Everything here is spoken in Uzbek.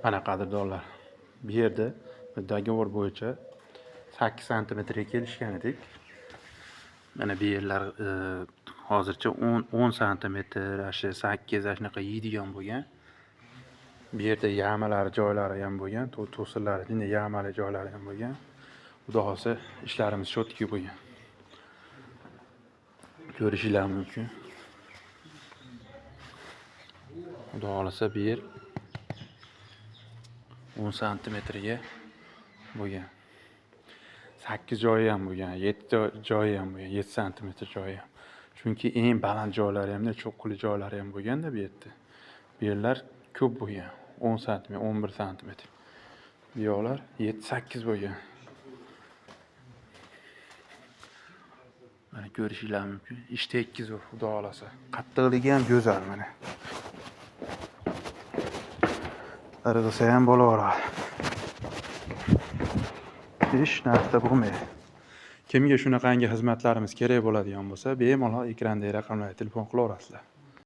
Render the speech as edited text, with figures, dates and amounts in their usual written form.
Mana qadrdonlar. Bu yerda dogovor bo'yicha 8 santimetrga kelishgan edik. Mana bu yerlar hozircha 10 santimetr, 8 shunaqa yeydigan bo'lgan. Bu yerda yamalari joylari ham bo'lgan, to'sinlari, jinda yamali joylari ham bo'lgan. Xudo xolsa ishlarimiz shotki bo'lgan. Ko'rishinglar mumkin. Xudo xolasa bu yer 10 santimetrga bo'lgan. 8 joyi ham bo'lgan, 7 joyi ham bo'lgan, 7 santimetr joyi ham. Chunki eng baland joylari hamda cho'qqili joylari ham bo'lganda bu yerda. Bu yerlar ko'p bo'lgan. 10 santimetr, 11 santimetr. Bu yoqlar 7-8 bo'lgan. Mana ko'rishinglar mumkin. Ish tekkiz xudo xolasa. Qattiqligi ham go'zal mana. Irg'isa ham bo'laveradi. Hech narsa bo'lmaydi. Kimga shunaqangi xizmatlarimiz kerak bo'ladigan bo'lsa, bemalol ekrandagi raqamlarga telefon qilaverasizlar.